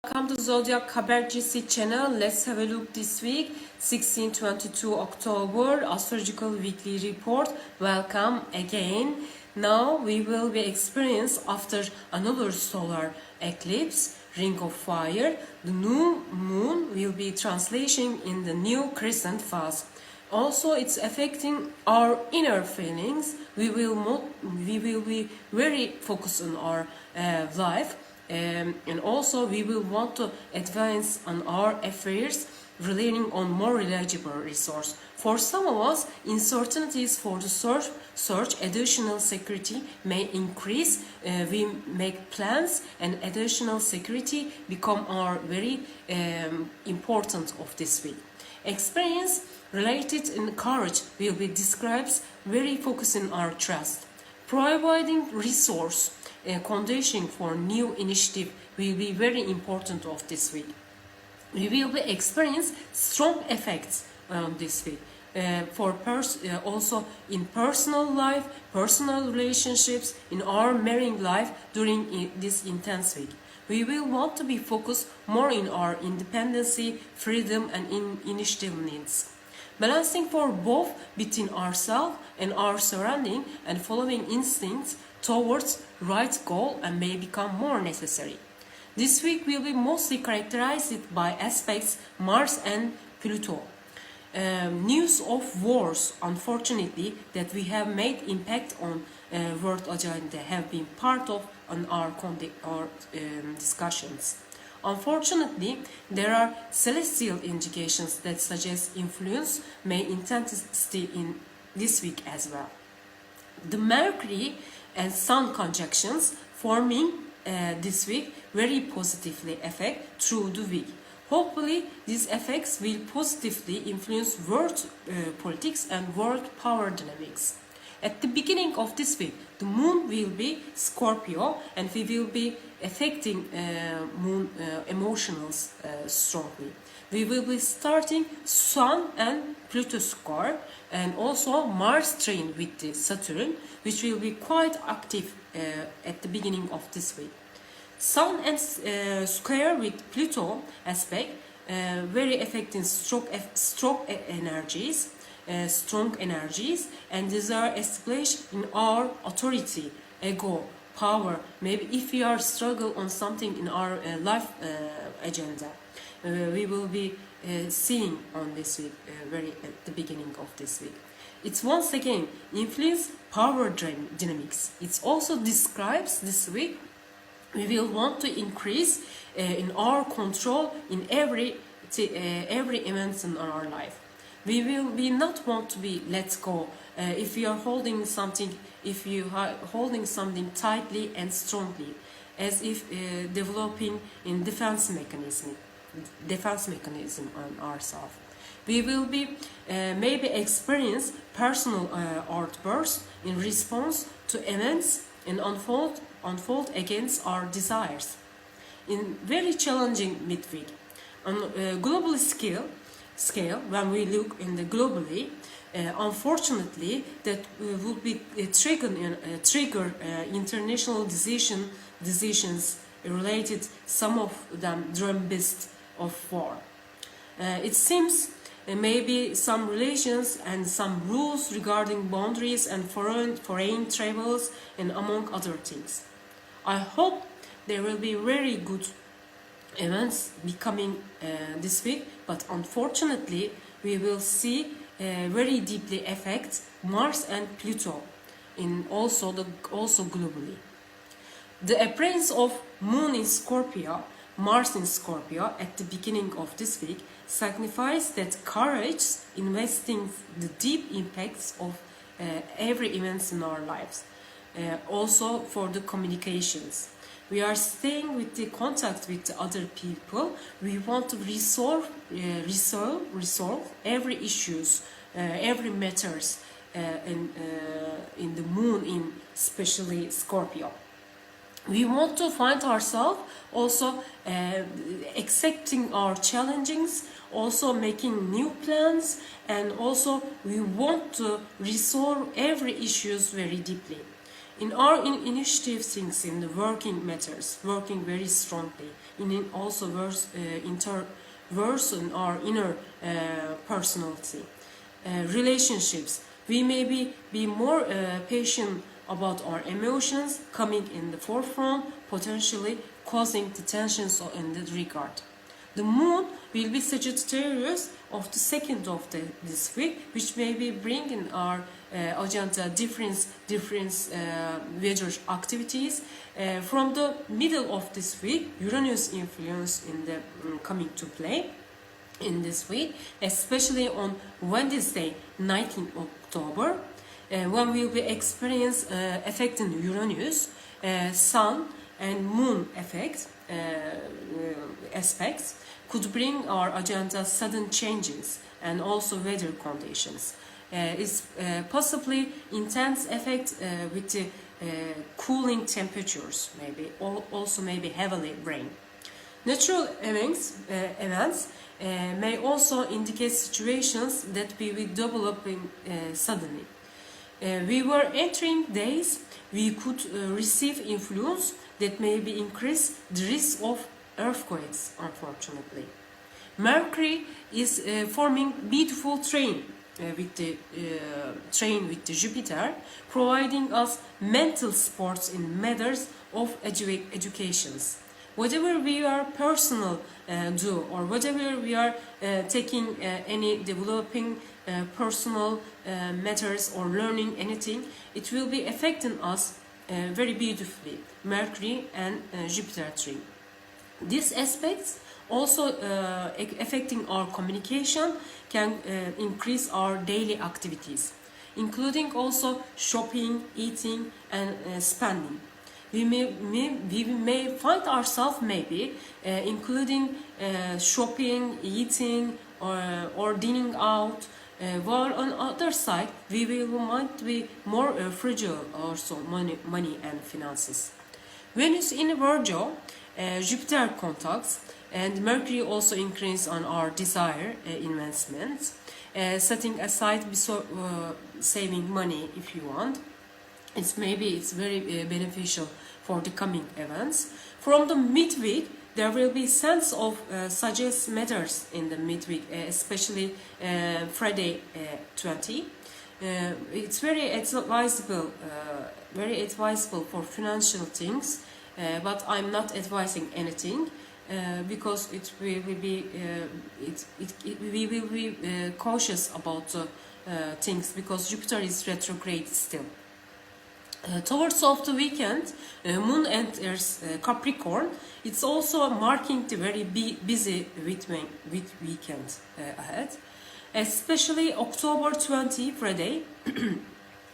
Welcome to Zodyak Habercisi channel. Let's have a look this week, 16-22 October, astrological weekly report. Welcome again. Now we will be experienced after annular solar eclipse, ring of fire. The new moon will be translating in the new crescent phase. Also, it's affecting our inner feelings. We will be very focused on our life. And also we will want to advance on our affairs, relying on more reliable resource. For some of us, uncertainties for the search additional security may increase. We make plans and additional security become our very important of this week. Experience related in courage will be described very focusing our trust. Providing resource condition for new initiative will be very important of this week. We will be experience strong effects on this week. Also in personal life, personal relationships, in our marrying life during this intense week. We will want to be focused more in our independency, freedom and initiative needs. Balancing for both between ourselves and our surrounding and following instincts towards right goal and may become more necessary. This week will be mostly characterized by aspects Mars and Pluto. News of wars, unfortunately, that we have made impact on world agenda have been part of our discussions. Unfortunately, there are celestial indications that suggest influence may intensify in this week as well. The Mercury and Sun conjunctions forming this week very positively affect through the week. Hopefully, these effects will positively influence world politics and world power dynamics. At the beginning of this week, the moon will be Scorpio and we will be affecting moon emotions strongly. We will be starting Sun and Pluto square and also Mars trine with the Saturn, which will be quite active at the beginning of this week. Sun and square with Pluto aspect very affecting strong energies and desire established in our authority, ego, power. Maybe if we are struggle on something in our life agenda, we will be seeing on this week, very at the beginning of this week. It's once again influence power dynamics. It also describes this week we will want to increase in our control in every event in our life. We will not want to be let go if you are holding something, if you are holding something tightly and strongly, as if developing in defense mechanism on ourselves. We will be maybe experience personal outbursts in response to events and unfold against our desires. In very challenging midweek, on a global scale, when we look in the globally, unfortunately, that would be trigger international decisions related, some of them drumbeat of war. It seems maybe some relations and some rules regarding boundaries and foreign travels and among other things. I hope there will be very good events becoming this week, but unfortunately we will see very deeply affect Mars and Pluto in also globally. The appearance of Moon in Scorpio, Mars in Scorpio at the beginning of this week signifies that courage investing the deep impacts of every event in our lives. Also for the communications. We are staying with the contact with the other people. We want to resolve every issues, every matters in the moon, in especially Scorpio. We want to find ourselves also accepting our challenges, also making new plans, and also we want to resolve every issues very deeply. In our initiative things in the working matters, working very strongly, also worsen our inner personality. Relationships, we maybe be more patient about our emotions coming in the forefront, potentially causing the tensions in that regard. The moon will be Sagittarius of the second of this week, which may be bringing our agenda different weather activities. From the middle of this week, Uranus influence in the coming to play in this week, especially on Wednesday, 19 October, when we'll be experience affecting Uranus, Sun and Moon effect aspects could bring our agenda sudden changes and also weather conditions. It's possibly intense effect with the cooling temperatures, maybe also maybe heavily rain. Natural events may also indicate situations that we will developing suddenly. We were entering days we could receive influence that maybe increase the risk of earthquakes, unfortunately. Mercury is forming beautiful trine with the Jupiter, providing us mental sports in matters of educations. Whatever we are personal do, or whatever we are taking any developing personal matters or learning anything, it will be affecting us very beautifully, Mercury and Jupiter trine. These aspects also affecting our communication can increase our daily activities, including also shopping, eating and spending. We may find ourselves maybe including shopping, eating or dining out, while on the other side might be more fragile also money and finances. Venus in Virgo, Jupiter contacts, and Mercury also increases on our desire investments, setting aside saving money if you want. It's very beneficial for the coming events. From the midweek, there will be sense of suggest matters in the midweek, especially Friday 20. It's very advisable for financial things, but I'm not advising anything because we will be cautious about things because Jupiter is retrograde still. Towards of the weekend, Moon enters Capricorn. It's also marking the very busy weekend ahead. Especially October 20, Friday,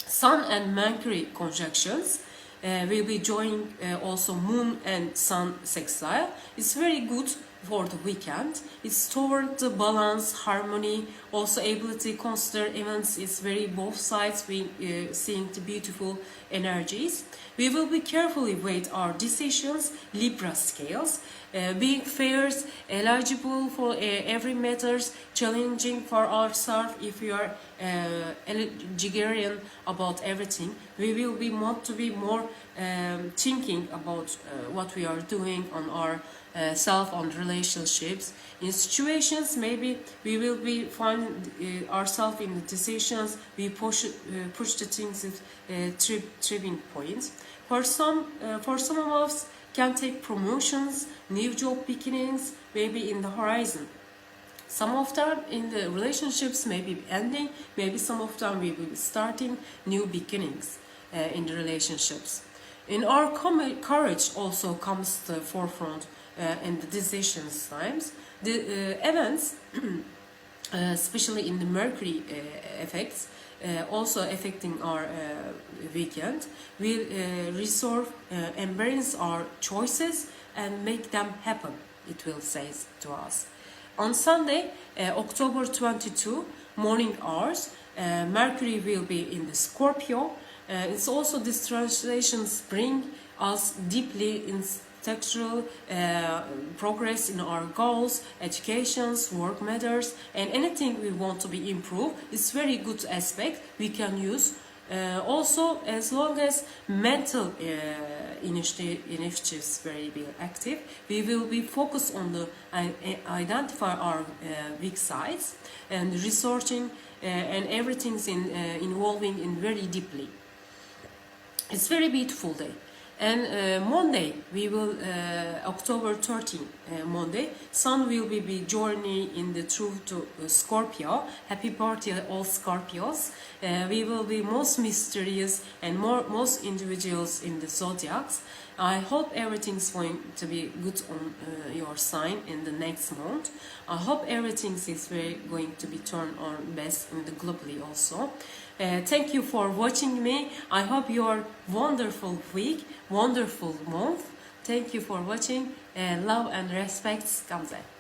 Sun and Mercury conjunctions will be joining also Moon and Sun sextile. It's very good for the weekend. It's toward the balance, harmony, also ability to consider events. It's very both sides we seeing the beautiful energies. We will be carefully weigh our decisions, Libra scales, being fair, eligible for every matters, challenging for ourselves. If we are Ligerian about everything, we will be want to be more thinking about what we are doing on our self on relationships. In situations, maybe we will be find ourselves in the decisions. We push the things at tripping points. For some of us, can take promotions, new job beginnings, maybe in the horizon. Some of them in the relationships may be ending, maybe some of them we will be starting new beginnings in the relationships. In our courage also comes to the forefront in the decisions times. The events, especially in the Mercury effects, also affecting our weekend, will resolve, embrace our choices and make them happen, it will say to us. On Sunday, October 22, morning hours, Mercury will be in the Scorpio. It's also these translations bring us deeply in textual progress in our goals, educations, work matters, and anything we want to be improved. It's very good aspect we can use. Also, as long as mental initiatives very be active. We will be focused on the identify our weak sides and researching and everything's involving in very deeply. It's very beautiful day. And Monday, we will, October 13, Monday, Sun will be journey in the through to Scorpio. Happy party all Scorpios. We will be most mysterious and most individuals in the Zodiacs. I hope everything's going to be good on your sign in the next month. I hope everything is going to be turned on best in the globally also. Thank you for watching me. I hope your wonderful week, wonderful month. Thank you for watching. Love and respect, Gamze.